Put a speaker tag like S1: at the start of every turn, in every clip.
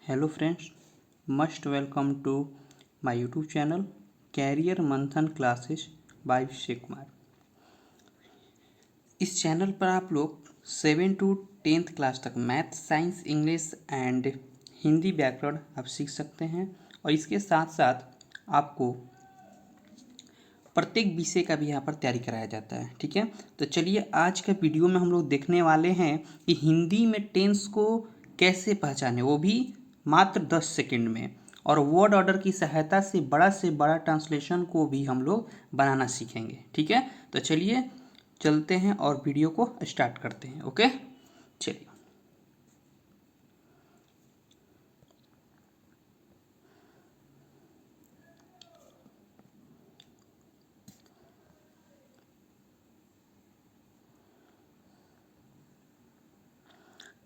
S1: Hello friends, must welcome to my YouTube channel career Manthan classes by Abhishek Kumar. इस channel पर आप लोग 7 to 10th क्लास तक math, science, English and Hindi व्याकरण आप सीख सकते हैं और इसके साथ साथ आपको प्रत्येक विषय का भी यहाँ पर तैयारी कराया जाता है। ठीक है, तो चलिए आज के वीडियो में हम लोग देखने वाले हैं कि हिंदी में टेंस को कैसे पहचाने, वो भी मात्र 10 सेकंड में, और वर्ड ऑर्डर की सहायता से बड़ा ट्रांसलेशन को भी हम लोग बनाना सीखेंगे। ठीक है, तो चलिए चलते हैं और वीडियो को स्टार्ट करते हैं। ओके, चलिए।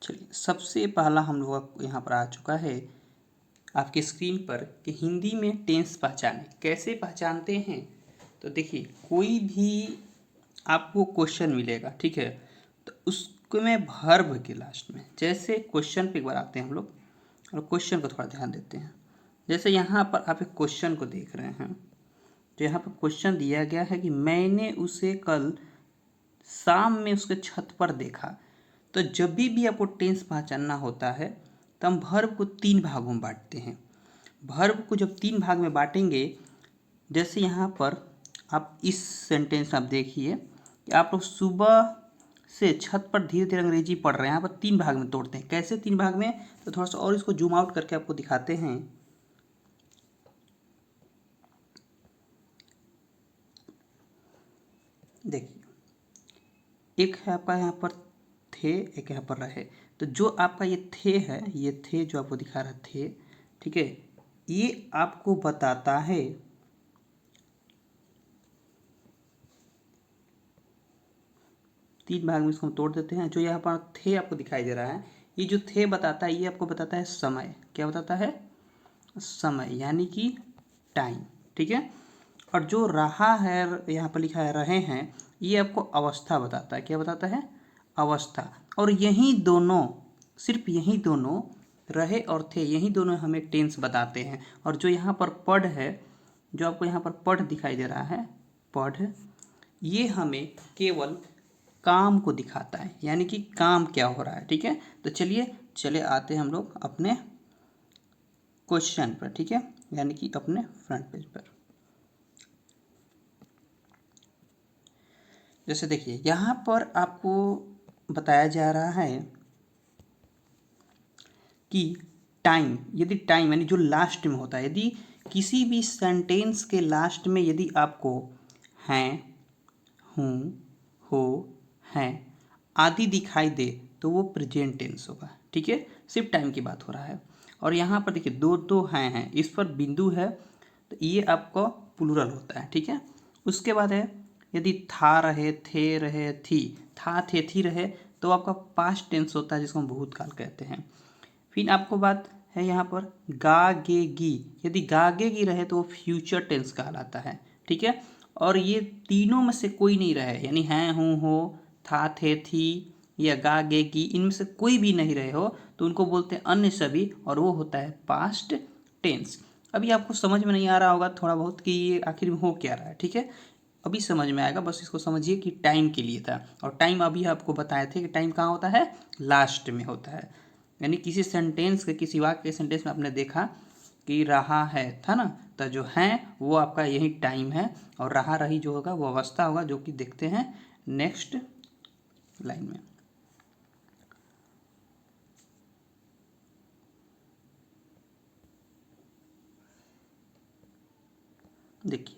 S1: चलिए, सबसे पहला हम लोग यहाँ पर आ चुका है आपके स्क्रीन पर कि हिंदी में टेंस पहचाने। कैसे पहचानते हैं? तो देखिए, कोई भी आपको क्वेश्चन मिलेगा, ठीक है, तो उसको में वर्ब के लास्ट में, जैसे क्वेश्चन पे एक बार आते हैं हम लोग और क्वेश्चन को थोड़ा ध्यान देते हैं। जैसे यहाँ पर आप एक क्वेश्चन को देख रहे हैं, तो यहाँ पर क्वेश्चन दिया गया है कि मैंने उसे कल शाम में उसके छत पर देखा। तो जब भी आपको टेंस पहचानना होता है तो हम वर्ब को 3 भागों में बांटते हैं। वर्ब को जब 3 भाग में बांटेंगे, जैसे यहाँ पर आप इस सेंटेंस आप देखिए कि आप लोग सुबह से छत पर धीरे धीरे अंग्रेजी पढ़ रहे हैं। यहाँ पर 3 भाग में तोड़ते हैं। कैसे 3 भाग में? तो थोड़ा सा और इसको जूम आउट करके आपको दिखाते हैं। देखिए, एक है आपका यहाँ पर थे, एक यहाँ पर रहे। तो जो आपका ये थे है, ये थे जो आपको दिखा रहा थे, ठीक है, ये आपको बताता है तीन भाग में इसको हम तोड़ देते हैं। जो यहाँ पर थे आपको दिखाई दे रहा है, ये जो थे बताता है, ये आपको बताता है समय। क्या बताता है? समय, यानी कि टाइम। ठीक है, और जो रहा है यहाँ पर लिखा है रहे हैं, ये आपको अवस्था बताता है। क्या बताता है? अवस्था। और यही दोनों, सिर्फ यही दोनों, रहे और थे, यही दोनों हमें टेंस बताते हैं। और जो यहाँ पर पढ़ है, जो आपको यहाँ पर पढ़ दिखाई दे रहा है, पढ़, ये हमें केवल काम को दिखाता है, यानी कि काम क्या हो रहा है। ठीक है, तो चले आते हैं हम लोग अपने क्वेश्चन पर। ठीक है, यानी कि अपने फ्रंट पेज पर। जैसे देखिए, यहाँ पर आपको बताया जा रहा है कि टाइम, यदि टाइम यानी जो लास्ट में होता है, यदि किसी भी सेंटेंस के लास्ट में यदि आपको हैं, हूँ, हो, हैं आदि दिखाई दे तो वो प्रेजेंट टेंस होगा। ठीक है, सिर्फ टाइम की बात हो रहा है। और यहाँ पर देखिए, दो दो हैं, इस पर बिंदु है, तो ये आपको प्लूरल होता है। ठीक है, उसके बाद है यदि था रहे, थे रहे, थी, था थे थी रहे, तो आपका पास्ट टेंस होता है, जिसको हम भूतकाल कहते हैं। फिर आपको बात है यहाँ पर गा गे गी, यदि गा गे गी रहे तो वो फ्यूचर टेंस कहलाता है। ठीक है, और ये तीनों में से कोई नहीं रहे, यानी हैं, हूँ, हो, था थे थी या गा गे गी, इनमें से कोई भी नहीं रहे हो तो उनको बोलते हैं अन्य सभी, और वो होता है पास्ट टेंस। अभी आपको समझ में नहीं आ रहा होगा थोड़ा बहुत कि ये आखिर में हो क्या रहा है। ठीक है, अभी समझ में आएगा। बस इसको समझिए कि टाइम के लिए था, और टाइम अभी आपको बताए थे कि टाइम कहाँ होता है? लास्ट में होता है। यानी किसी सेंटेंस के, किसी वाक्य के सेंटेंस में आपने देखा कि रहा है था ना, तो जो है वो आपका यही टाइम है, और रहा रही जो होगा वो अवस्था होगा, जो कि देखते हैं नेक्स्ट लाइन में। देखिए,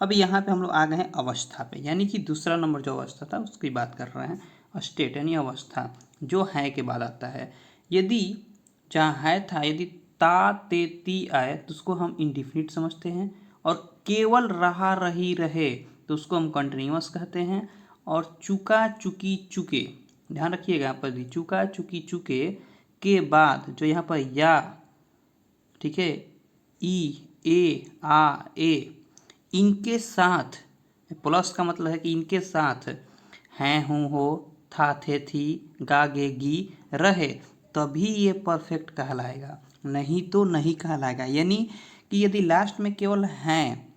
S1: अब यहाँ पे हम लोग आ गए हैं अवस्था पे, यानी कि दूसरा नंबर जो अवस्था था उसकी बात कर रहे हैं। स्टेट यानी अवस्था, जो है के बाद आता है। यदि जहाँ है था, यदि ता ते ती आए तो उसको हम इंडिफिनिट समझते हैं, और केवल रहा रही रहे तो उसको हम कंटिन्यूअस कहते हैं। और चुका चुकी चुके, ध्यान रखिएगा यहाँ पर भी, चुका चुकी चुके के बाद जो यहाँ पर या, ठीक है, ई, ए, आ, ए, इनके साथ, प्लस का मतलब है कि इनके साथ हैं, हूँ, हो, था थे थी, गा गे गी रहे, तभी ये परफेक्ट कहलाएगा, नहीं तो नहीं कहलाएगा। यानी कि यदि लास्ट में केवल है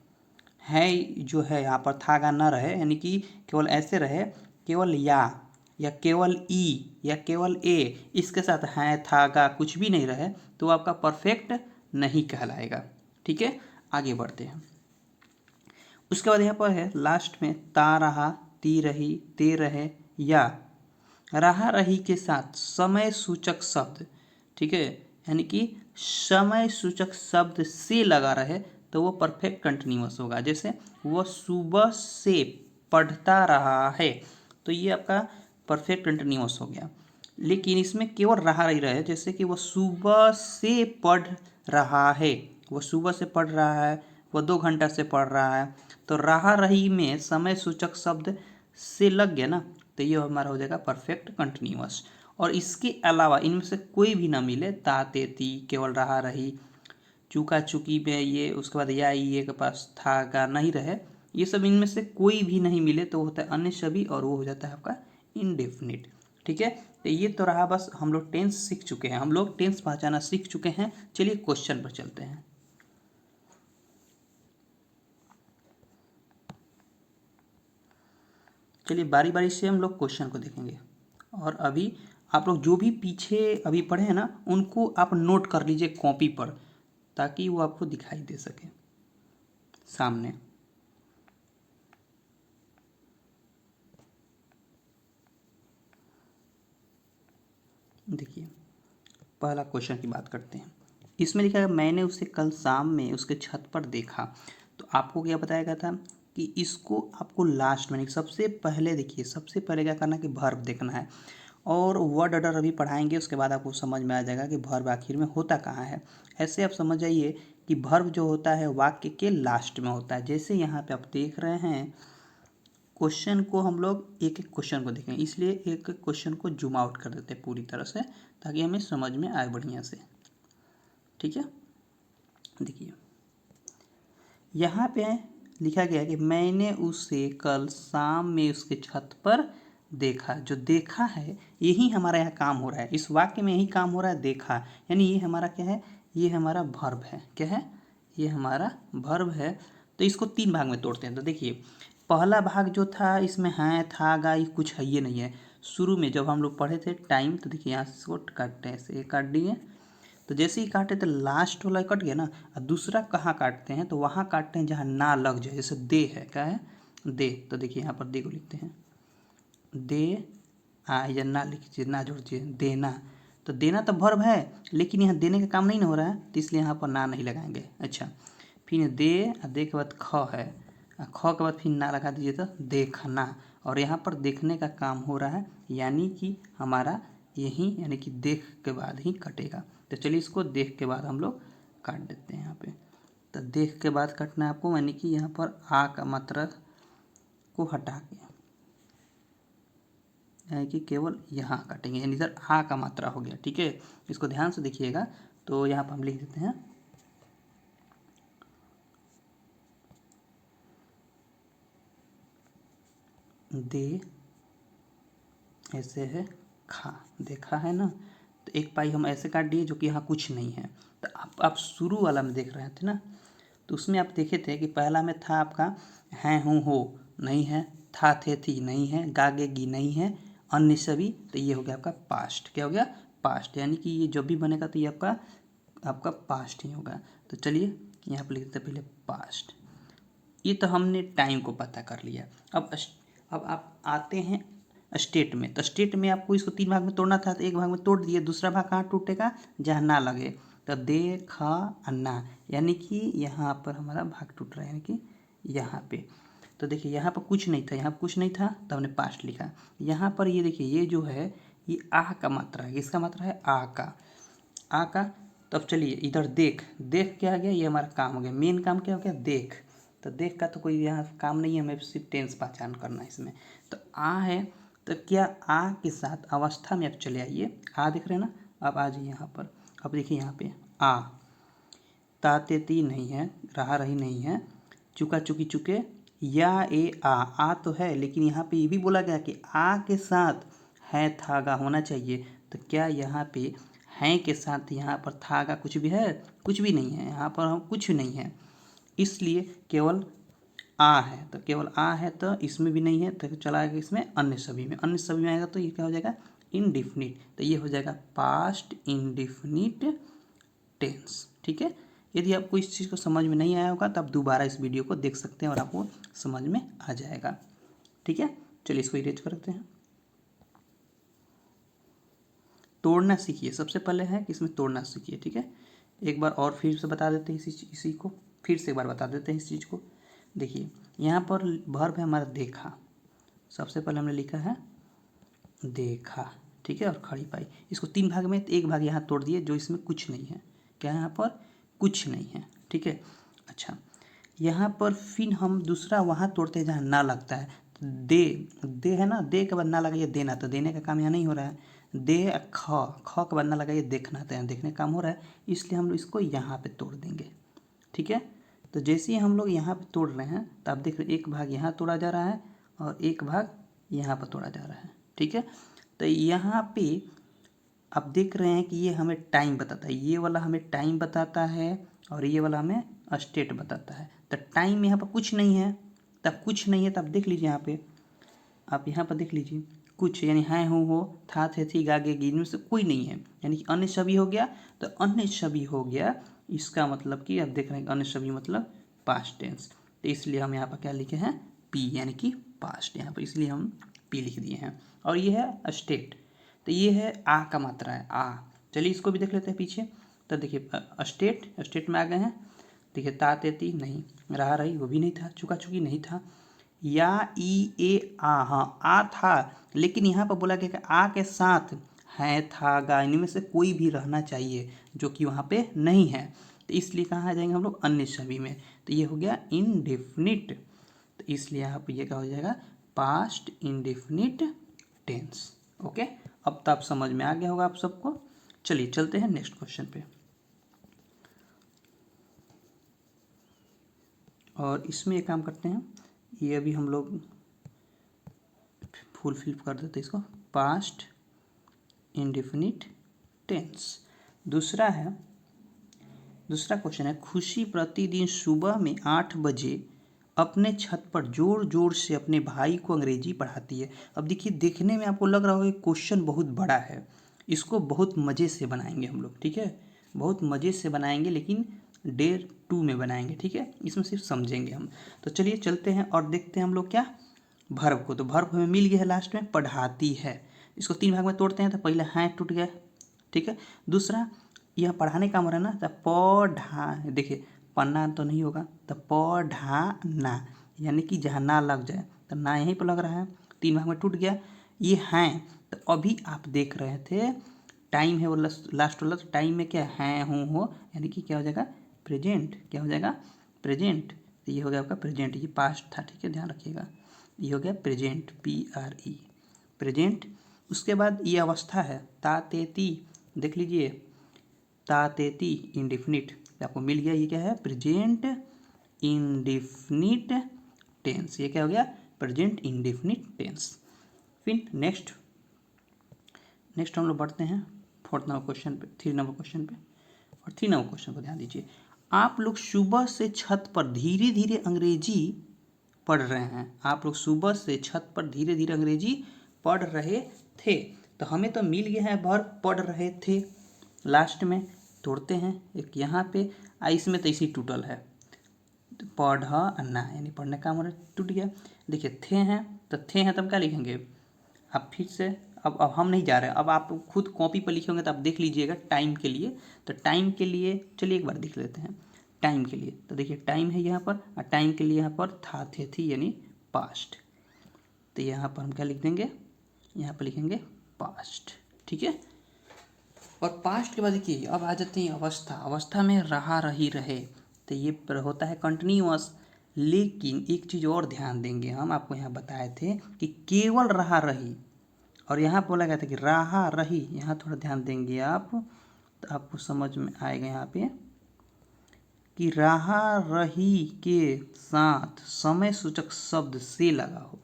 S1: जो है यहाँ पर थागा न रहे, यानी कि केवल ऐसे रहे, केवल या केवल ई या केवल ए, इसके साथ है थागा कुछ भी नहीं रहे, तो आपका परफेक्ट नहीं कहलाएगा। ठीक है, आगे बढ़ते हैं। उसके बाद यहाँ पर है लास्ट में ता रहा, ती रही, ते रहे, या रहा रही के साथ समय सूचक शब्द। ठीक है, यानी कि समय सूचक शब्द से लगा रहे तो वो परफेक्ट कंटिन्यूअस होगा। जैसे वह सुबह से पढ़ता रहा है, तो ये आपका परफेक्ट कंटिन्यूअस हो गया। लेकिन इसमें केवल रहा रही रहे, जैसे कि वह सुबह से पढ़ रहा है, वह सुबह से पढ़ रहा है, वह 2 घंटा से पढ़ रहा है, तो रहा रही में समय सूचक शब्द से लग गया ना, तो ये हमारा हो जाएगा परफेक्ट कंटिन्यूअस। और इसके अलावा इनमें से कोई भी ना मिले, ता ते ती, केवल रहा रही, चूका चुकी में ये, उसके बाद या ये के पास था का नहीं रहे, ये सब इनमें से कोई भी नहीं मिले तो होता है अन्य सभी, और वो हो जाता है आपका इनडेफिनिट। ठीक है, तो ये तो रहा, बस हम लोग टेंस सीख चुके हैं, हम लोग टेंस पहचाना सीख चुके हैं। चलिए क्वेश्चन पर चलते हैं। चलिए बारी बारी से हम लोग क्वेश्चन को देखेंगे। और अभी आप लोग जो भी पीछे अभी पढ़े हैं ना, उनको आप नोट कर लीजिए कॉपी पर, ताकि वो आपको दिखाई दे सके सामने। देखिए पहला क्वेश्चन की बात करते हैं। इसमें लिखा है मैंने उसे कल शाम में उसके छत पर देखा। तो आपको क्या बताया गया था कि इसको आपको लास्ट में, सबसे पहले देखिए, सबसे पहले क्या करना है कि वर्ब देखना है, और वर्ड ऑर्डर अभी पढ़ाएंगे, उसके बाद आपको समझ में आ जाएगा कि वर्ब आखिर में होता कहाँ है। ऐसे आप समझ जाइए कि वर्ब जो होता है वाक्य के लास्ट में होता है। जैसे यहाँ पे आप देख रहे हैं, क्वेश्चन को हम लोग एक एक क्वेश्चन को देखें, इसलिए एक एक क्वेश्चन को जूम आउट कर देते हैं पूरी तरह से, ताकि हमें समझ में आए बढ़िया से। ठीक है, देखिए यहाँ पे लिखा गया कि मैंने उसे कल शाम में उसके छत पर देखा। जो देखा है यही हमारा यहाँ काम हो रहा है, इस वाक्य में यही काम हो रहा है, देखा, यानी ये हमारा क्या है, ये हमारा वर्ब है। क्या है, ये हमारा वर्ब है। तो इसको 3 भाग में तोड़ते हैं। तो देखिए पहला भाग जो था, इसमें है था गा ये कुछ है, ये नहीं है। शुरू में जब हम लोग पढ़े थे टाइम, तो देखिए यहाँ से काटते हैं, ऐसे काट दिए, तो जैसे ही काटे तो लास्ट वाला कट गया ना। और दूसरा कहाँ काटते हैं, तो वहाँ काटते हैं जहाँ ना लग जाए, जैसे दे है, क्या है, दे। तो देखिए यहाँ पर दे को लिखते हैं, दे आ, या ना लिखिए, ना जोड़िए, देना। तो देना तो वर्ब है, लेकिन यहाँ देने का काम नहीं ना हो रहा है, तो इसलिए यहाँ पर ना नहीं लगाएंगे। अच्छा, फिर दे, दे के बाद ख है, ख के बाद फिर ना लगा दीजिए, तो देखना। और यहाँ पर देखने का काम हो रहा है, यानी कि हमारा यही, यानी कि देख के बाद ही कटेगा। तो चलिए इसको देख के बाद हम लोग काट देते हैं यहाँ पे। तो देख के बाद काटना है आपको, यानी कि यहाँ पर आ का मात्रा को हटा के, यानी कि केवल यहाँ काटेंगे, यानी इधर आ का मात्रा हो गया। ठीक है, इसको ध्यान से देखिएगा। तो यहाँ पर हम लिख देते हैं दे, ऐसे है खा, देखा है ना। तो एक पाई हम ऐसे काट दिए जो कि यहाँ कुछ नहीं है। तो आप शुरू वाला में देख रहे थे ना, तो उसमें आप देखे थे कि पहला में था आपका हैं हूँ हो, नहीं है, था थे थी नहीं है, गागेगी नहीं है, अन्य सभी। तो ये हो गया आपका पास्ट। क्या हो गया, पास्ट, यानी कि ये जब भी बनेगा तो ये आपका पास्ट ही होगा। तो चलिए यहाँ पर लिख देते पहले पास्ट। ये तो हमने टाइम को पता कर लिया। अब आप आते हैं स्टेट में। तो स्टेट में आपको इसको 3 भाग में तोड़ना था, तो एक भाग में तोड़ दिए, दूसरा भाग कहाँ टूटेगा, जहाँ ना लगे। तो देखा अन्ना, यानी कि यहाँ पर हमारा भाग टूट रहा है, यानी कि यहाँ पे। तो देखिए यहाँ पर कुछ नहीं था, यहाँ पर कुछ नहीं था, तो हमने पास्ट लिखा। यहाँ पर ये देखिए, ये जो है ये आह का मात्रा है, इसका मात्रा है आ का, आ का। तो अब चलिए इधर देख, देख क्या आ गया, ये हमारा काम हो गया, मेन काम क्या हो गया, देख। तो देख का तो कोई यहाँ काम नहीं है, हमें सिर्फ टेंस पहचान करना है इसमें। तो आ है, तो क्या आ के साथ अवस्था में आप चले आइए, आ दिख रहे हैं ना। अब आ जाइए यहाँ पर, अब देखिए यहाँ पे आ, ताते ती नहीं है, रहा रही नहीं है, चुका चुकी चुके, या ए आ तो है, लेकिन यहाँ पे ये भी बोला गया कि आ के साथ है थागा होना चाहिए। तो क्या यहाँ पे हैं के साथ यहाँ पर था का कुछ भी है? कुछ भी नहीं है, यहाँ पर हम कुछ नहीं है, इसलिए केवल आ है। तो केवल आ है तो इसमें भी नहीं है, तो चला आएगा इसमें अन्य सभी में। अन्य सभी में आएगा तो ये क्या हो जाएगा? इनडिफिनिट। तो ये हो जाएगा पास्ट इंडिफिनिट टेंस। ठीक है, यदि आपको इस चीज़ को समझ में नहीं आया होगा तो आप दोबारा इस वीडियो को देख सकते हैं और आपको समझ में आ जाएगा। ठीक है, चलिए इसको इरेज करते हैं। तोड़ना सीखिए, सबसे पहले है कि इसमें तोड़ना सीखिए। ठीक है, एक बार और फिर से बता देते हैं इसी को, फिर से एक बार बता देते हैं इस चीज़ को। देखिए यहाँ पर वर्ब है हमारा देखा, सबसे पहले हमने लिखा है देखा। ठीक है, और खड़ी पाई, इसको 3 भाग में, एक भाग यहाँ तोड़ दिए जो इसमें कुछ नहीं है। क्या है यहाँ पर? कुछ नहीं है। ठीक है, अच्छा यहाँ पर फिर हम दूसरा वहाँ तोड़ते हैं जहाँ ना लगता है। दे है ना, दे के बाद ना लगाइए देना, तो देने का काम यहाँ नहीं हो रहा है। दे ख के बाद ना लगाइए देखना, तो यहाँ देखने का काम हो रहा है, इसलिए हम लोग इसको यहाँ पे तोड़ देंगे। ठीक है, तो जैसे ही हम लोग यहाँ पे तोड़ रहे हैं तो आप देख रहे हैं एक भाग यहाँ तोड़ा जा रहा है और एक भाग यहाँ पर तोड़ा जा रहा है। ठीक है, तो यहाँ पे आप देख रहे हैं कि ये हमें टाइम बताता है, ये वाला हमें टाइम बताता है और ये वाला हमें स्टेट बताता है। तो टाइम यहाँ पर कुछ नहीं है, तब कुछ नहीं है, तब देख लीजिए यहाँ पे, आप यहाँ पर देख लीजिए कुछ, यानी है हूँ हो था थे थी गा गे गी, इनमें से कोई नहीं है, यानी कि अन्य सभी हो गया। तो अन्य सभी हो गया, इसका मतलब कि आप देख रहे हैं अन्य सभी मतलब पास्ट टेंस। तो इसलिए हम यहाँ पर क्या लिखे हैं? पी, यानी कि पास्ट यहाँ पर, इसलिए हम पी लिख दिए हैं। और ये है स्टेट, तो ये है आ का मात्रा है आ। चलिए इसको भी देख लेते हैं पीछे। तो देखिए स्टेट में आ गए हैं। देखिए ता तेती नहीं, रहा रही वो भी नहीं था, चुका चुकी नहीं था, या ई ए आ, हाँ आ था, लेकिन यहाँ पर बोला गया कि आ के साथ है था गा, इनमें से कोई भी रहना चाहिए जो कि वहाँ पे नहीं है। तो इसलिए कहाँ आ जाएंगे हम लोग? अन्य सभी में। तो ये हो गया इनडेफिनिट, तो इसलिए यहाँ पर ये क्या हो जाएगा? Past indefinite tense. ओके, अब तो आप समझ में आ गया होगा आप सबको। चलिए चलते हैं नेक्स्ट क्वेश्चन पे, और इसमें एक काम करते हैं, ये अभी हम लोग फुलफिल कर देते हैं इसको। Past indefinite tense. दूसरा क्वेश्चन है, खुशी प्रतिदिन सुबह में 8 बजे अपने छत पर जोर जोर से अपने भाई को अंग्रेजी पढ़ाती है। अब देखिए, देखने में आपको लग रहा होगा कि क्वेश्चन बहुत बड़ा है, इसको बहुत मज़े से बनाएंगे हम लोग। ठीक है, बहुत मज़े से बनाएंगे, लेकिन डे 2 में बनाएंगे। ठीक है, इसमें सिर्फ समझेंगे हम। तो चलिए चलते हैं और देखते हैं हम लोग क्या वर्ब को। तो वर्ब हमें मिल गया है लास्ट में, पढ़ाती है। इसको 3 भाग में तोड़ते हैं, तो पहले है टूट गया। ठीक है, दूसरा यह पढ़ाने का हो रहा है ना, तो पढ़ा, देखिए पढ़ना तो नहीं होगा, तो पढ़ाना, यानी कि जहाँ ना लग जाए, तो ना यहीं पर लग रहा है, 3 भाग में टूट गया। ये हैं, तो अभी आप देख रहे थे टाइम है वो लास्ट वाला, तो टाइम में क्या है हूँ हो, यानी कि क्या हो जाएगा? प्रेजेंट। क्या हो जाएगा? प्रेजेंट। तो ये हो गया आपका प्रेजेंट, ये पास्ट था। ठीक है, ध्यान रखिएगा, ये हो गया प्रेजेंट, PRE प्रेजेंट। उसके बाद ये अवस्था है ता ते ती, देख लीजिए ता ते ती इंडिफिनिट, आपको मिल गया। ये क्या है? Present indefinite tense. ये क्या हो गया? Present indefinite tense. फिर नेक्स्ट हम लोग बढ़ते हैं 4 नंबर क्वेश्चन पे, 3 नंबर क्वेश्चन पे। और 3 नंबर क्वेश्चन को ध्यान दीजिए, आप लोग सुबह से छत पर धीरे धीरे अंग्रेजी पढ़ रहे हैं। आप लोग सुबह से छत पर धीरे धीरे अंग्रेजी पढ़ रहे थे। तो हमें तो मिल गया है वर्ब पढ़ रहे थे, लास्ट में तोड़ते हैं एक यहाँ पे, इसमें तो इसी टूटल है, पढ़ना, यानी पढ़ने का हमारा टूट गया। देखिए थे हैं, तो थे हैं तब क्या लिखेंगे? अब फिर से, अब हम नहीं जा रहे हैं, अब आप खुद कॉपी पर लिखे होंगे तो आप देख लीजिएगा टाइम के लिए। तो टाइम के लिए चलिए एक बार देख लेते हैं टाइम के लिए। तो देखिए टाइम है यहाँ पर, और टाइम के लिए यहाँ पर था थे थी, यानी पास्ट। तो यहाँ पर हम क्या लिख देंगे? यहाँ पर लिखेंगे पास्ट। ठीक है, और पास्ट के बाद देखिए अब आ जाते हैं अवस्था में रहा रही रहे, तो ये होता है कंटिन्यूअस। लेकिन एक चीज़ और ध्यान देंगे, हम आपको यहाँ बताए थे कि केवल रहा रही, और यहाँ बोला गया था कि रहा रही। यहाँ थोड़ा ध्यान देंगे आप, तो आपको समझ में आएगा यहाँ पे कि रहा रही के साथ समय सूचक शब्द से लगा हो।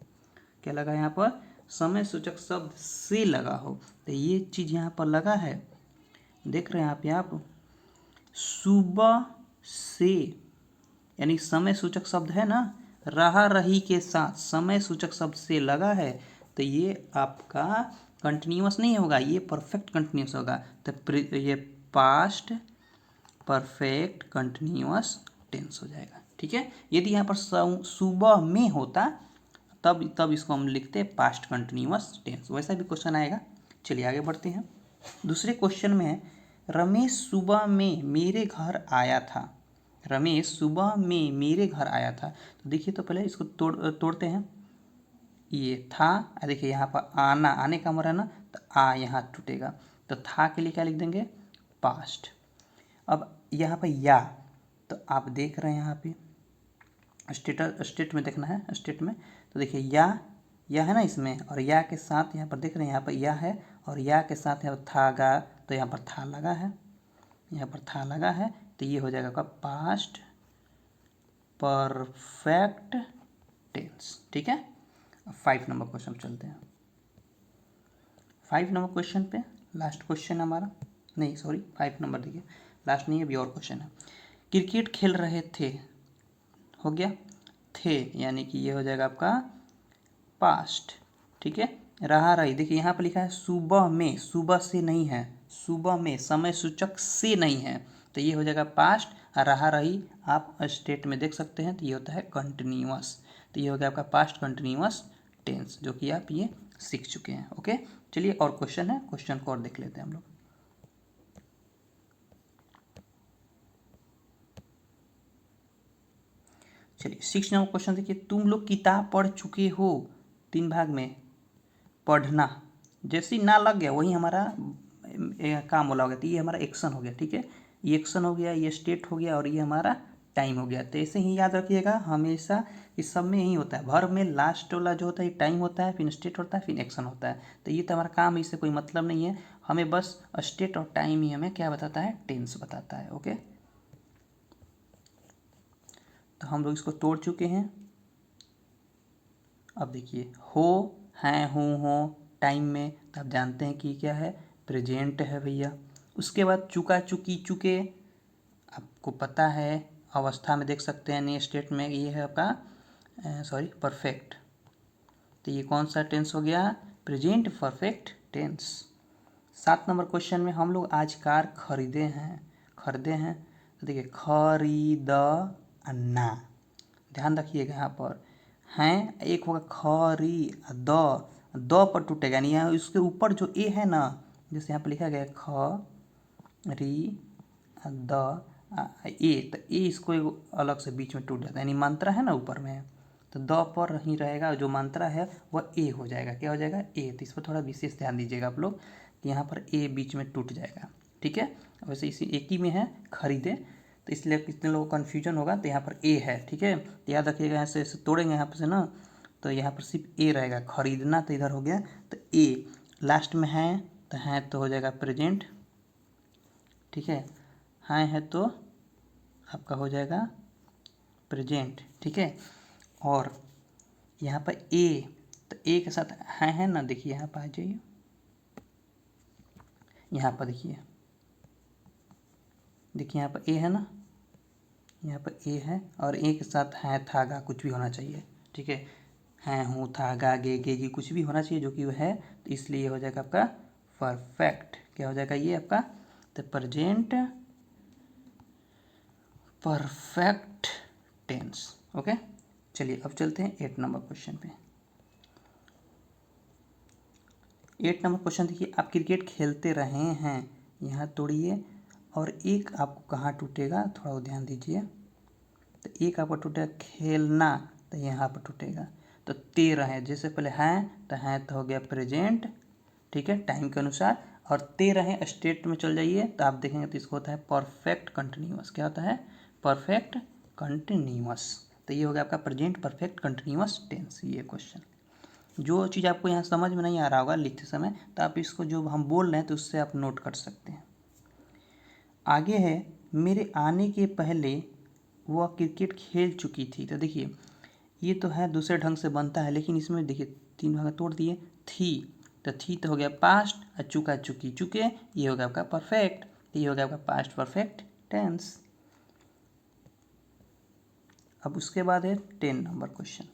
S1: क्या लगा यहाँ पर? समय सूचक शब्द से लगा हो। तो ये चीज़ यहाँ पर लगा है देख रहे हैं आप यहाँ पर सुबह से, यानी समय सूचक शब्द है ना, रहा रही के साथ समय सूचक शब्द से लगा है, तो ये आपका कंटिन्यूअस नहीं होगा, ये परफेक्ट कंटिन्यूअस होगा। तो ये पास्ट परफेक्ट कंटिन्यूअस टेंस हो जाएगा। ठीक है, यदि यहाँ पर सुबह में होता तब इसको हम लिखते पास्ट कंटिन्यूअस टेंस। वैसा भी क्वेश्चन आएगा। चलिए आगे बढ़ते हैं। दूसरे क्वेश्चन में है, रमेश सुबह में मेरे घर आया था। रमेश सुबह में मेरे घर आया था। तो देखिए, तो पहले इसको तोड़ते हैं। ये था, देखिए यहाँ पर आना, आने का मरा ना, तो आ यहाँ टूटेगा, तो था के लिए क्या लिख देंगे, पास्ट। अब यहाँ पर या, तो आप देख रहे हैं यहाँ पे स्टेट में देखना है, स्टेट में, तो देखिए या है ना इसमें, और या के साथ यहाँ पर देख रहे हैं, यहाँ पर या है और या के साथ यहाँ पर था गा, तो यहाँ पर था लगा है, यहाँ पर था लगा है, तो ये हो जाएगा आपका पास्ट परफेक्ट टेंस। ठीक है, 5 नंबर क्वेश्चन चलते हैं। 5 नंबर क्वेश्चन पे लास्ट क्वेश्चन हमारा, नहीं सॉरी 5 नंबर, देखिए लास्ट नहीं, अभी और क्वेश्चन है। क्रिकेट खेल रहे थे, हो गया थे, यानी कि ये हो जाएगा आपका पास्ट। ठीक है, रहा रही, देखिए यहाँ पर लिखा है सुबह में, सुबह से नहीं है, सुबह में समय सूचक से नहीं है, तो ये हो जाएगा पास्ट। रहा रही आप स्टेट में देख सकते हैं, तो ये होता है कंटिन्यूअस, तो ये हो गया आपका पास्ट कंटिन्यूअस टेंस, जो कि आप ये सीख चुके हैं। ओके, चलिए और क्वेश्चन है, क्वेश्चन को और देख लेते हैं हम लोग। चलिए 6 नंबर क्वेश्चन देखिए, तुम लोग किताब पढ़ चुके हो, 3 भाग में पढ़ना, जैसे ही ना लग गया वही हमारा काम बोला हो गया, तो ये हमारा एक्शन हो गया। ठीक है, ये एक्शन हो गया, ये स्टेट हो गया, और ये हमारा टाइम हो गया। तो ऐसे ही याद रखिएगा, हमेशा इस सब में यही होता है, भर में लास्ट वाला जो होता है टाइम होता है, फिर स्टेट होता है, फिर एक्शन होता है। तो ये तो हमारा काम है, इससे कोई मतलब नहीं है, हमें बस स्टेट और टाइम ही हमें क्या बताता है, टेंस बताता है। ओके, तो हम लोग इसको तोड़ चुके हैं। अब देखिए, हो, हैं, हूँ, हो टाइम में, तो आप जानते हैं कि क्या है, प्रेजेंट है भैया। उसके बाद चुका, चुकी, चुके, आपको पता है, अवस्था में देख सकते हैं, नए स्टेट में, ये है आपका सॉरी परफेक्ट, तो ये कौन सा टेंस हो गया, present perfect tense. 7 number question में, हम लोग आज कार खरीदे हैं, तो देखिए खरीदना, ध्यान रखिएगा यहाँ पर, हैं एक होगा खरी, द पर टूटेगा, यानी यहाँ उसके ऊपर जो ए है ना, जैसे यहाँ पर लिखा गया ख री द ए, तो ए इसको एक अलग से बीच में टूट जाता है, यानी मात्रा है ना ऊपर में, तो द पर ही रहेगा, जो मात्रा है वह ए हो जाएगा, क्या हो जाएगा, ए। तो इस पर थोड़ा विशेष ध्यान दीजिएगा आप लोग कि यहाँ पर ए बीच में टूट जाएगा। ठीक है, वैसे इसी एक ही में है खरीदे, तो इसलिए कितने लोगों को कन्फ्यूजन होगा, तो यहाँ पर ए है। ठीक है, तो याद रखिएगा, यहाँ से तोड़ेंगे यहाँ पर से ना, तो यहाँ पर सिर्फ ए रहेगा, खरीदना तो इधर हो गया, तो ए लास्ट में है तो हो जाएगा प्रेजेंट। ठीक है, है तो आपका हो जाएगा प्रेजेंट। ठीक है, और यहाँ पर ए, तो ए के साथ है ना, देखिए यहाँ पर आ जाइए, यहाँ पर देखिए यहाँ पर ए है ना, यहाँ पर ए है, और ए के साथ है था गा कुछ भी होना चाहिए। ठीक है, हैं, हूँ, था, गा, गे कुछ भी होना चाहिए, जो कि वो है, तो इसलिए ये हो जाएगा आपका परफेक्ट। क्या हो जाएगा ये आपका, तो प्रेजेंट परफेक्ट टेंस। ओके, चलिए अब चलते हैं 8 नंबर क्वेश्चन पे। 8 नंबर क्वेश्चन देखिए, आप क्रिकेट खेलते रहे हैं, यहाँ तोड़िए, और एक आपको कहाँ टूटेगा, थोड़ा वो ध्यान दीजिए, तो एक आपको टूटेगा खेलना, तो यहाँ पर टूटेगा, तो ते रहे, जैसे पहले हैं तो हो गया प्रेजेंट। ठीक है, टाइम के अनुसार, और ते रहे स्टेट में चल जाइए, तो आप देखेंगे तो इसको होता है परफेक्ट कंटिन्यूअस। क्या होता है, परफेक्ट कंटिन्यूअस, तो ये हो गया आपका प्रेजेंट परफेक्ट कंटिन्यूअस टेंस। ये क्वेश्चन, जो चीज़ आपको यहाँ समझ में नहीं आ रहा होगा लिखते समय, तो आप इसको जो हम बोल रहे हैं तो उससे आप नोट कर सकते हैं। आगे है, मेरे आने के पहले वह क्रिकेट खेल चुकी थी, तो देखिए ये तो है दूसरे ढंग से बनता है, लेकिन इसमें देखिए 3 भाग तोड़ दिए, थी तो हो गया पास्ट, और चुका, चुकी, चुके, ये हो गया आपका परफेक्ट। ये हो गया आपका पास्ट परफेक्ट टेंस। अब उसके बाद है 10 नंबर क्वेश्चन।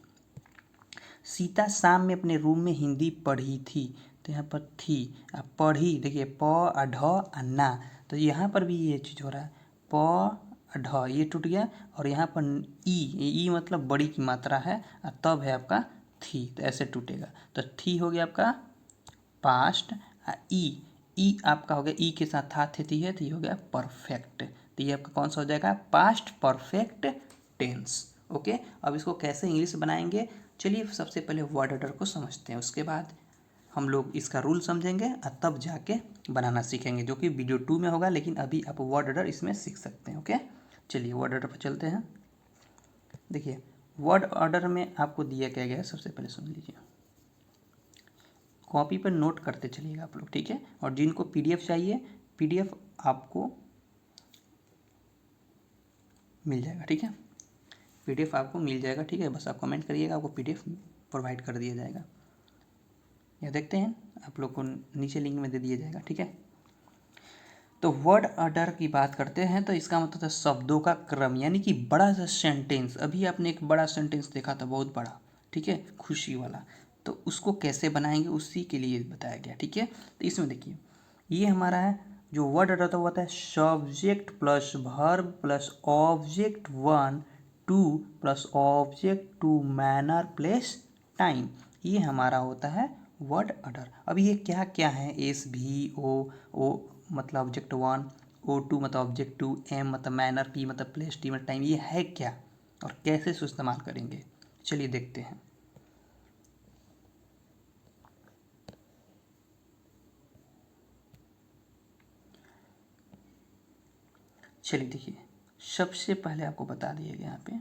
S1: सीता शाम में अपने रूम में हिंदी पढ़ी थी, तो यहाँ पर थी, अब पढ़ी, देखिए प ढ ना, तो यहाँ पर भी ये चीज़ हो रहा है, प ढ ये टूट गया, और यहाँ पर ई मतलब बड़ी की मात्रा है, तब है आपका थी, तो ऐसे टूटेगा, तो थी हो गया आपका पास्ट, ई आपका हो गया, ई के साथ था थी है, तो ये हो गया परफेक्ट, तो ये आपका कौन सा हो जाएगा, पास्ट परफेक्ट टेंस। ओके, अब इसको कैसे इंग्लिश बनाएंगे, चलिए सबसे पहले वर्ड ऑर्डर को समझते हैं, उसके बाद हम लोग इसका रूल समझेंगे और तब जाके बनाना सीखेंगे, जो कि वीडियो 2 में होगा, लेकिन अभी आप वर्ड ऑर्डर इसमें सीख सकते हैं। ओके, चलिए वर्ड ऑर्डर पर चलते हैं। देखिए वर्ड ऑर्डर में आपको दिया क्या गया है, सबसे पहले सुन लीजिए, कॉपी पर नोट करते चलिएगा आप लोग, ठीक है, और जिनको पीडीएफ चाहिए, पीडीएफ आपको मिल जाएगा, ठीक है, पीडीएफ आपको मिल जाएगा, ठीक है, बस आप कमेंट करिएगा, आपको पीडीएफ प्रोवाइड कर दिया जाएगा, या देखते हैं आप लोग को नीचे लिंक में दे दिया जाएगा, ठीक है। तो वर्ड ऑर्डर की बात करते हैं, तो इसका मतलब है शब्दों का क्रम, यानी कि बड़ा सा सेंटेंस, अभी आपने एक बड़ा सेंटेंस देखा था बहुत बड़ा, ठीक है, खुशी वाला, तो उसको कैसे बनाएंगे उसी के लिए बताया गया, ठीक है। तो इसमें देखिए ये हमारा है जो वर्ड ऑर्डर होता है, वो होता है subject plus verb plus object 1 2 plus object 2 manner plus time, ये हमारा होता है वर्ड ऑर्डर। अब ये क्या क्या है, एस भी ओ मतलब ऑब्जेक्ट 1, O2 मतलब ऑब्जेक्ट 2, M मतलब मैनर, P मतलब प्लेस, T मतलब टाइम, ये है क्या और कैसे इसको इस्तेमाल करेंगे, चलिए देखते हैं। चलिए देखिए, सबसे पहले आपको बता दिया गया यहाँ पे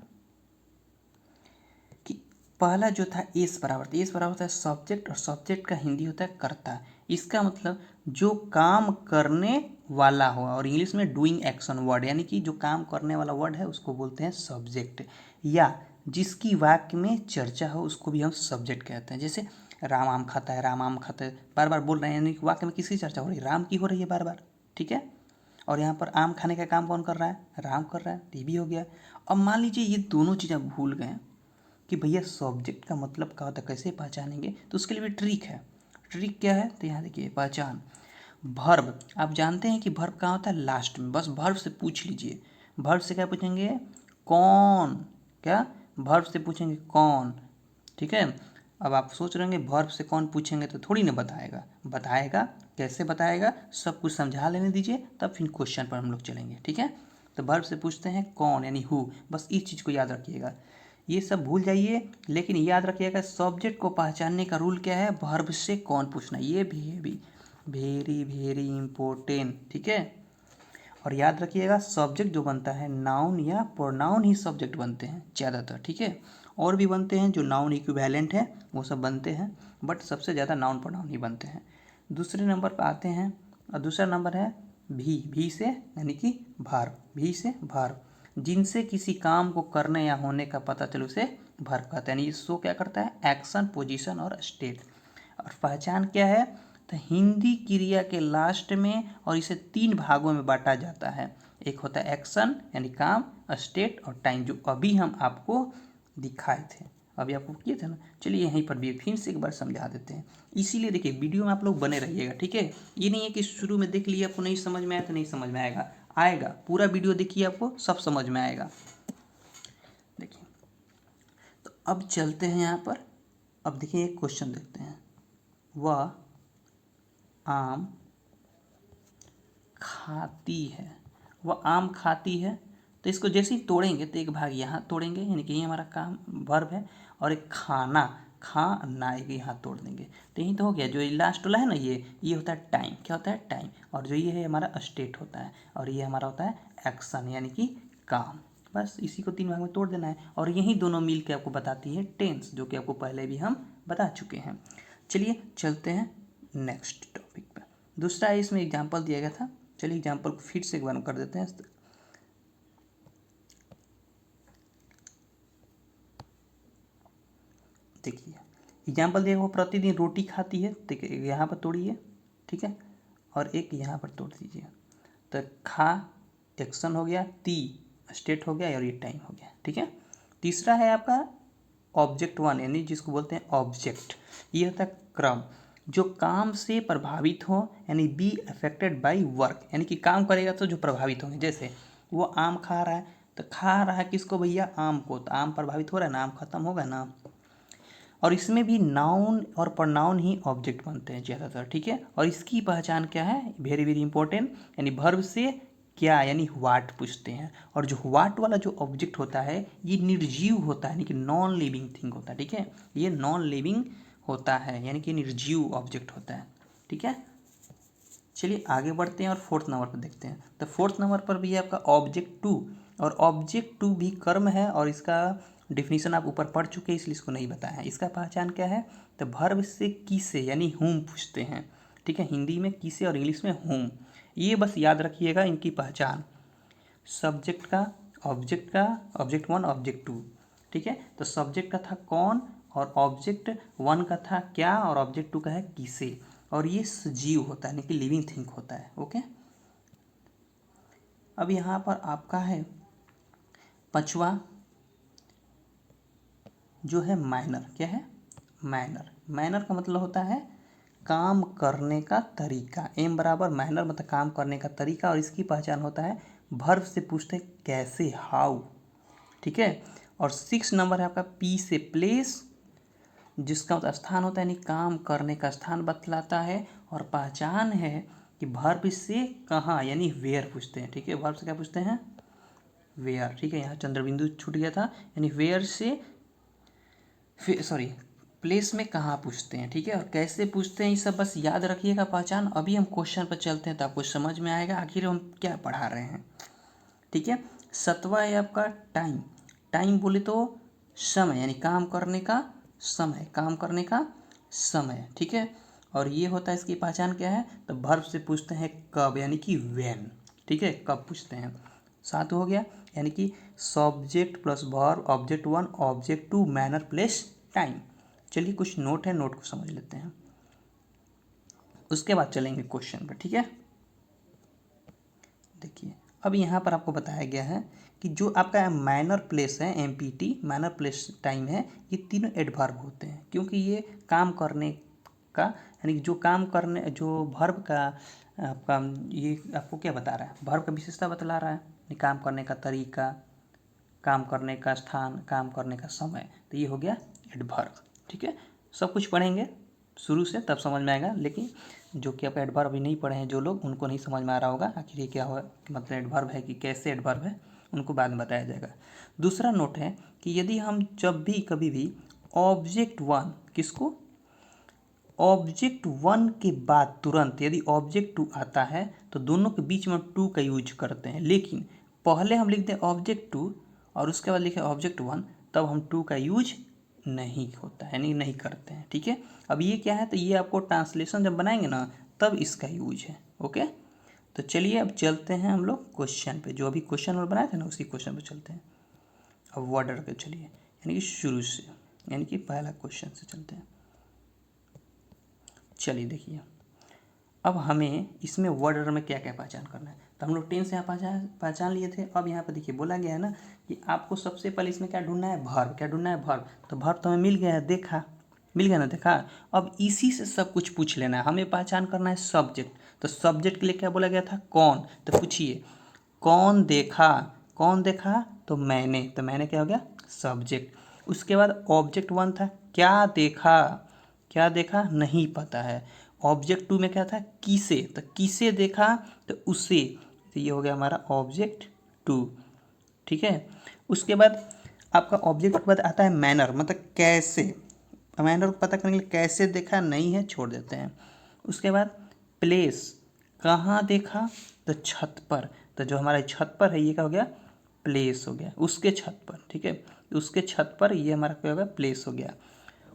S1: कि पहला जो था एस बराबर था, एस बराबर होता है सब्जेक्ट, और सब्जेक्ट का हिंदी होता है कर्ता, इसका मतलब जो काम करने वाला हो, और इंग्लिश में डूइंग एक्शन वर्ड, यानी कि जो काम करने वाला वर्ड है उसको बोलते हैं सब्जेक्ट, या जिसकी वाक्य में चर्चा हो उसको भी हम सब्जेक्ट कहते हैं। जैसे राम आम खाता है, राम आम खाता है, बार बार बोल रहे हैं, यानी कि वाक्य में किसकी चर्चा हो रही है, राम की हो रही है बार बार, ठीक है, और यहाँ पर आम खाने का काम कौन कर रहा है, राम कर रहा है, तो ये भी हो गया। अब मान लीजिए ये दोनों चीज़ें भूल गए कि भैया सब्जेक्ट का मतलब क्या होता है, कैसे पहचानेंगे, तो उसके लिए भी ट्रिक है। ट्रिक क्या है, तो यहाँ देखिए पहचान, भर्ब, आप जानते हैं कि भर्ब कहाँ होता है, लास्ट में, बस भर्ब से पूछ लीजिए, भर्ब से क्या पूछेंगे, कौन, क्या भर्ब से पूछेंगे कौन, ठीक है। अब आप सोच रहे होंगे भर्ब से कौन पूछेंगे तो थोड़ी ना बताएगा, बताएगा, कैसे बताएगा, सब कुछ समझा लेने दीजिए, तब फिर क्वेश्चन पर हम लोग चलेंगे, ठीक है। तो भर्ब से पूछते हैं कौन यानी हु, बस इस चीज़ को याद रखिएगा, ये सब भूल जाइए, लेकिन याद रखिएगा सब्जेक्ट को पहचानने का रूल क्या है, वर्ब से कौन पूछना, ये भी वेरी वेरी इंपॉर्टेंट, ठीक है। और याद रखिएगा सब्जेक्ट जो बनता है नाउन या प्रोनाउन ही सब्जेक्ट बनते हैं ज़्यादातर, ठीक है, और भी बनते हैं जो नाउन इक्विवेलेंट है वो सब बनते हैं, बट सबसे ज़्यादा नाउन प्रोनाउन ही बनते हैं। दूसरे नंबर पर आते हैं, और दूसरा नंबर है भी से यानी कि वर्ब, भी से वर्ब, जिनसे किसी काम को करने या होने का पता चले उसे वर्ब कहते हैं, यानी इसको क्या करता है, एक्शन, पोजीशन और स्टेट। और पहचान क्या है, तो हिंदी क्रिया के लास्ट में, और इसे 3 भागों में बांटा जाता है, एक होता है एक्शन यानी काम, स्टेट और टाइम, जो अभी हम आपको दिखाए थे, अभी आपको किए थे ना। चलिए यहीं पर भी फिर से एक बार समझा देते हैं, इसीलिए देखिए वीडियो में आप लोग बने रहिएगा, ठीक है, ये नहीं है कि शुरू में देख लिए आपको नहीं समझ में आया तो नहीं समझ में आएगा, आएगा, पूरा वीडियो देखिए आपको सब समझ में आएगा। देखिए तो अब चलते हैं यहाँ पर, अब देखिए एक क्वेश्चन देखते हैं, वह आम खाती है, वह आम खाती है, तो इसको जैसे ही तोड़ेंगे तो एक भाग यहाँ तोड़ेंगे, यानी कि ये हमारा काम वर्ब है, और एक खाना, खाना एक यहाँ तोड़ देंगे, तो यही तो हो गया। जो लास्ट वाला है ना ये होता है टाइम, क्या होता है टाइम, और जो ये है हमारा स्टेट होता है, और ये हमारा होता है एक्शन यानी कि काम, बस इसी को 3 भाग में तोड़ देना है, और यही दोनों मिल के आपको बताती है टेंस, जो कि आपको पहले भी हम बता चुके हैं। चलिए चलते हैं नेक्स्ट टॉपिक पर, दूसरा इसमें एग्जाम्पल दिया गया था, चलिए एग्जाम्पल को फिर से एक बार कर देते हैं। देखिए एग्जाम्पल दिया, वो प्रतिदिन रोटी खाती है, देखिए यहाँ पर तोड़िए, ठीक है, और एक यहाँ पर तोड़ दीजिए, तो खा एक्शन हो गया, ती स्टेट हो गया और ये टाइम हो गया। ठीक है, तीसरा है आपका ऑब्जेक्ट वन, यानी जिसको बोलते हैं ऑब्जेक्ट। ये होता है क्रम, जो काम से प्रभावित हो, यानी बी अफेक्टेड बाय वर्क, यानी कि काम करेगा तो जो प्रभावित होंगे। जैसे वो आम खा रहा है तो खा रहा है किसको भैया, आम को, तो आम प्रभावित हो रहा है ना, आम खत्म होगा ना। और इसमें भी नाउन और प्रोनाउन ही ऑब्जेक्ट बनते हैं ज़्यादातर। ठीक है, और इसकी पहचान क्या है, वेरी वेरी इंपॉर्टेंट, यानी वर्ब से क्या यानी व्हाट पूछते हैं। और जो व्हाट वाला जो ऑब्जेक्ट होता है ये निर्जीव होता है, यानी कि नॉन लिविंग थिंग होता है। ठीक है, ये नॉन लिविंग होता है, यानी कि निर्जीव ऑब्जेक्ट होता है। ठीक है, चलिए आगे बढ़ते हैं और फोर्थ नंबर पर देखते हैं। तो फोर्थ नंबर पर भी है आपका ऑब्जेक्ट टू, और ऑब्जेक्ट टू भी कर्म है, और इसका डिफिनीशन आप ऊपर पढ़ चुके हैं इसलिए इसको नहीं बताया है। इसका पहचान क्या है, तो वर्ब से किसे यानी हुम पूछते हैं। ठीक है, हिंदी में किसे और इंग्लिश में हुम, ये बस याद रखिएगा इनकी पहचान। सब्जेक्ट का, ऑब्जेक्ट वन ऑब्जेक्ट टू। ठीक है, तो सब्जेक्ट का था कौन, और ऑब्जेक्ट वन का था क्या, और ऑब्जेक्ट टू का है किसे। और ये सजीव होता है, यानी कि लिविंग थिंग होता है। ओके, अब यहाँ पर आपका है पांचवा जो है मैनर। क्या है, मैनर। मैनर का मतलब होता है काम करने का तरीका। एम बराबर मैनर मतलब काम करने का तरीका, और इसकी पहचान होता है वर्ब से पूछते हैं कैसे, हाउ। ठीक है, और 6 नंबर है आपका पी से प्लेस, जिसका मतलब स्थान होता है, यानी काम करने का स्थान बतलाता है। और पहचान है कि वर्ब से कहाँ यानी वेयर पूछते हैं। ठीक है, वर्ब से क्या पूछते हैं, वेयर। ठीक है, यहाँ चंद्रबिंदु छूट गया था, यानी वेयर से सॉरी प्लेस में कहाँ पूछते हैं। ठीक है, और कैसे पूछते हैं ये सब बस याद रखिएगा पहचान। अभी हम क्वेश्चन पर चलते हैं तो आपको समझ में आएगा आखिर हम क्या पढ़ा रहे हैं। ठीक है, सतवा है आपका टाइम। टाइम बोले तो समय, यानी काम करने का समय, काम करने का समय। ठीक है, और ये होता है, इसकी पहचान क्या है, तो वर्ब से पूछते हैं कब, यानी कि व्हेन। ठीक है, कब पूछते हैं। सात हो गया, यानी कि subject plus verb, object one object two manner plus time. चलिए कुछ नोट है, नोट को समझ लेते हैं, उसके बाद चलेंगे क्वेश्चन पर। ठीक है, देखिए अब यहाँ पर आपको बताया गया है कि जो आपका मैनर प्लेस है, एमपीटी मैनर प्लेस टाइम है, ये तीनों एडवर्ब होते हैं, क्योंकि ये काम करने का, यानी जो काम करने, जो वर्ब का आपका, ये आपको क्या बता रहा है, वर्ब का विशेषता बतला रहा है, काम करने का तरीका, काम करने का स्थान, काम करने का समय, तो ये हो गया एडवर्ब। ठीक है, सब कुछ पढ़ेंगे शुरू से तब समझ में आएगा, लेकिन जो कि आप एडवर्ब अभी नहीं पढ़े हैं जो लोग, उनको नहीं समझ में आ रहा होगा आखिर ये क्या हो, मतलब एडवर्ब है कि कैसे एडवर्ब है, उनको बाद में बताया जाएगा। दूसरा नोट है कि यदि हम जब भी कभी भी ऑब्जेक्ट वन, किसको, ऑब्जेक्ट वन के बाद तुरंत यदि ऑब्जेक्ट टू आता है तो दोनों के बीच में टू का यूज करते हैं, लेकिन पहले हम लिखते हैं ऑब्जेक्ट टू और उसके बाद लिखे ऑब्जेक्ट वन, तब हम टू का यूज नहीं होता है, यानी नहीं करते हैं। ठीक है, अब ये क्या है, तो ये आपको ट्रांसलेशन जब बनाएंगे ना तब इसका यूज है। ओके, तो चलिए अब चलते हैं हम लोग क्वेश्चन पे, जो अभी क्वेश्चन और बनाए थे ना उसी क्वेश्चन पे चलते हैं। अब वर्ड ऑर्डर पे चलिए, यानी कि शुरू से, यानी कि पहला क्वेश्चन से चलते हैं। चलिए देखिए, अब हमें इसमें वर्ड ऑर्डर में क्या क्या पहचान करना है, तो हम लोग 10 से यहाँ पहचान लिए थे। अब यहाँ पे देखिए बोला गया है ना कि आपको सबसे पहले इसमें क्या ढूंढना है, वर्ब। क्या ढूंढना है, वर्ब। तो वर्ब तो हमें मिल गया है, देखा, मिल गया ना, देखा। अब इसी से सब कुछ पूछ लेना है, हमें पहचान करना है सब्जेक्ट। तो सब्जेक्ट के लिए क्या बोला गया था, कौन, तो पूछिए कौन देखा, कौन देखा, तो मैंने, तो मैंने क्या हो गया, सब्जेक्ट। उसके बाद ऑब्जेक्ट वन था क्या देखा, क्या देखा नहीं पता है। ऑब्जेक्ट टू में क्या था, किसे, तो किसे देखा, तो उसे, तो ये हो गया हमारा ऑब्जेक्ट टू। ठीक है, उसके बाद आपका ऑब्जेक्ट के बाद आता है मैनर, मतलब कैसे। मैनर को पता करने के लिए कैसे देखा नहीं है, छोड़ देते हैं। उसके बाद प्लेस, कहाँ देखा, तो छत पर, तो जो हमारा छत पर है ये क्या हो गया, प्लेस हो गया, उसके छत पर। ठीक है, उसके छत पर, ये हमारा क्या हो गया, प्लेस हो गया।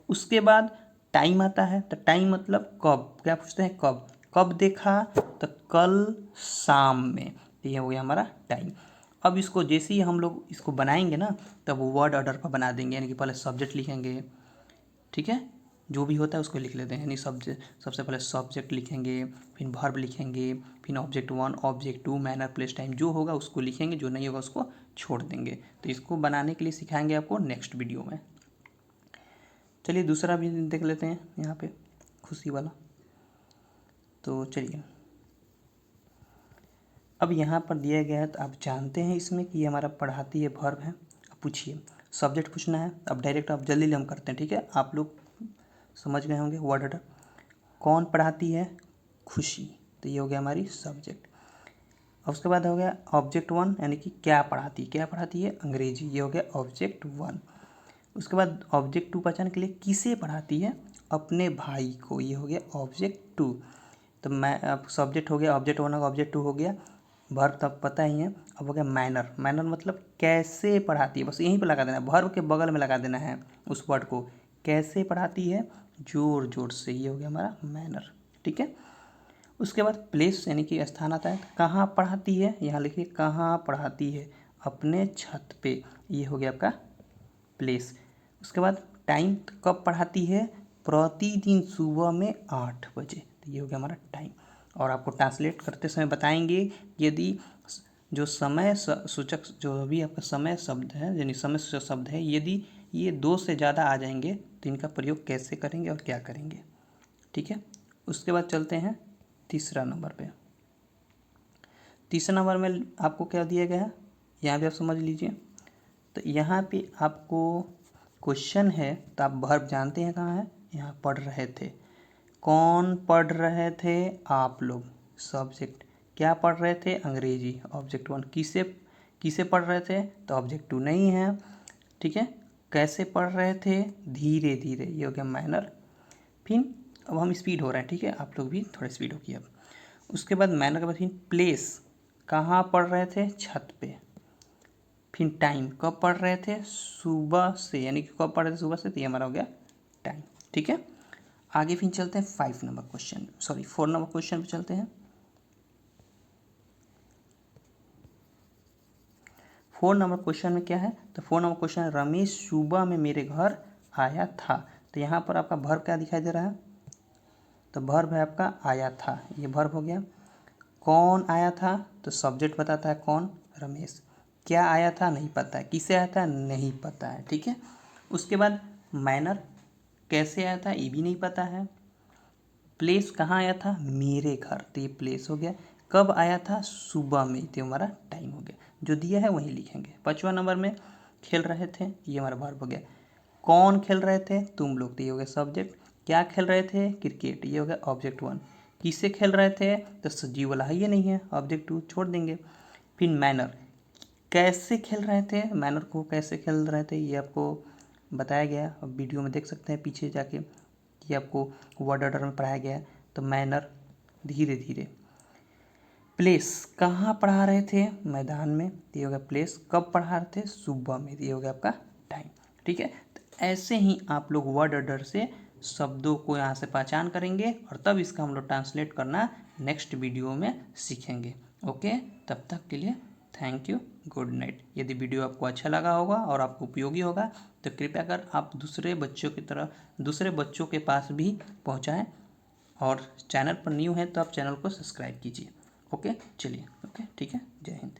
S1: उसके बाद टाइम आता है, तो टाइम मतलब कब, क्या पूछते हैं, कब, कब देखा, तो कल शाम में, तो ये हो गया हमारा टाइम। अब इसको जैसे ही हम लोग इसको बनाएंगे ना तब वो वर्ड ऑर्डर पर बना देंगे, यानी कि पहले सब्जेक्ट लिखेंगे, ठीक है, जो भी होता है उसको लिख लेते हैं। यानी सबसे पहले सब्जेक्ट लिखेंगे, फिर वर्ब लिखेंगे, फिर object 1, object 2, manner, place, time, जो होगा उसको लिखेंगे, जो नहीं होगा उसको छोड़ देंगे। तो इसको बनाने के लिए सिखाएंगे आपको नेक्स्ट वीडियो में। चलिए दूसरा भी देख लेते हैं यहाँ पे खुशी वाला। तो चलिए, अब यहाँ पर दिया गया है, तो आप जानते हैं इसमें कि ये हमारा पढ़ाती है वर्ब है। अब पूछिए, सब्जेक्ट पूछना है। अब डायरेक्ट आप जल्दी हम करते हैं, ठीक है। आप लोग समझ गए होंगे वर्ड ऑर्डर। कौन पढ़ाती है? खुशी। तो ये हो गया हमारी सब्जेक्ट। और उसके बाद हो गया ऑब्जेक्ट 1, यानी कि क्या पढ़ाती है? अंग्रेजी। ये हो गया ऑब्जेक्ट 1। उसके बाद ऑब्जेक्ट 2 पहचान के लिए किसे पढ़ाती है? अपने भाई को। ये हो गया ऑब्जेक्ट 2। तो मैं अब सब्जेक्ट हो गया ऑब्जेक्ट 1 होगा, ऑब्जेक्ट 2 हो गया, वर्ब तब पता ही है। अब हो गया मैनर। मैनर मतलब कैसे पढ़ाती है, बस यहीं पे लगा देना है, वर्ब के बगल में लगा देना है उस वर्ड को। कैसे पढ़ाती है? जोर जोर से। ये हो गया हमारा मैनर, ठीक है। उसके बाद प्लेस यानी कि स्थान आता है। कहाँ पढ़ाती है? यहाँ लिखिए कहाँ पढ़ाती है? अपने छत पे। ये हो गया आपका प्लेस। उसके बाद टाइम, कब पढ़ाती है? प्रतिदिन सुबह में 8 बजे। तो ये हो गया हमारा टाइम। और आपको ट्रांसलेट करते समय बताएंगे यदि जो समय सूचक, जो भी आपका समय शब्द है, यानी समय सूचक शब्द है, यदि ये 2 से ज़्यादा आ जाएंगे तो इनका प्रयोग कैसे करेंगे और क्या करेंगे, ठीक है। उसके बाद चलते हैं तीसरा नंबर पे। तीसरा नंबर में आपको क्या दिया गया है, यहाँ भी आप समझ लीजिए। तो यहाँ पे आपको क्वेश्चन है, तो आप वर्ब जानते हैं कहाँ है? यहाँ पढ़ रहे थे। कौन पढ़ रहे थे? आप लोग। सब्जेक्ट, क्या पढ़ रहे थे? अंग्रेजी, ऑब्जेक्ट 1। किसे पढ़ रहे थे? तो ऑब्जेक्ट 2 नहीं है, ठीक है। कैसे पढ़ रहे थे? धीरे धीरे। ये हो गया मैनर। फिर अब हम स्पीड हो रहे हैं, ठीक है, आप लोग भी थोड़ा स्पीड होगी अब। उसके बाद मैनर के बाद फिर प्लेस, कहाँ पढ़ रहे थे? छत पे। फिर टाइम, कब पढ़ रहे थे? सुबह से, यानी कि कब पढ़ रहे थे? सुबह से। तो ये हमारा हो गया टाइम, ठीक है। आगे फिर चलते हैं 4 नंबर क्वेश्चन पे चलते हैं। 4 नंबर क्वेश्चन में क्या है? तो 4 नंबर क्वेश्चन है, रमेश सुबह में मेरे घर आया था। तो यहाँ पर आपका वर्ब क्या दिखाई दे रहा है? तो वर्ब है आपका आया था, ये वर्ब हो गया। कौन आया था? तो सब्जेक्ट बताता है कौन? रमेश। क्या आया था? नहीं पता है। किसे आया था? नहीं पता है, ठीक है। उसके बाद मैनर, कैसे आया था? ये भी नहीं पता है। प्लेस, कहाँ आया था? मेरे घर। तो ये प्लेस हो गया। कब आया था? सुबह में। तो हमारा टाइम हो गया। जो दिया है वही लिखेंगे। 5वां नंबर में खेल रहे थे, ये हमारा वर्ब हो गया। कौन खेल रहे थे? तुम लोग। तो ये हो गया सब्जेक्ट। क्या खेल रहे थे? क्रिकेट। ये हो गया ऑब्जेक्ट 1। किससे खेल रहे थे? तो सजीव वाला है, ये नहीं है, ऑब्जेक्ट 2 छोड़ देंगे। फिर मैनर, कैसे खेल रहे थे? मैनर को कैसे खेल रहे थे ये आपको बताया गया, अब वीडियो में देख सकते हैं पीछे जाके, ये आपको वर्ड ऑर्डर में पढ़ाया गया है। तो मैनर, धीरे धीरे। प्लेस, कहाँ पढ़ा रहे थे? मैदान में। ये हो गया प्लेस। कब पढ़ा रहे थे? सुबह में। ये हो गया आपका टाइम, ठीक है। तो ऐसे ही आप लोग वर्ड ऑर्डर से शब्दों को यहाँ से पहचान करेंगे और तब इसका हम लोग ट्रांसलेट करना नेक्स्ट वीडियो में सीखेंगे। ओके, तब तक के लिए थैंक यू, गुड नाइट। यदि वीडियो आपको अच्छा लगा होगा और आपको उपयोगी होगा तो कृपया कर आप दूसरे बच्चों के पास भी पहुँचाएँ, और चैनल पर न्यू है तो आप चैनल को सब्सक्राइब कीजिए। ओके, चलिए, ओके, ठीक है। जय हिंद।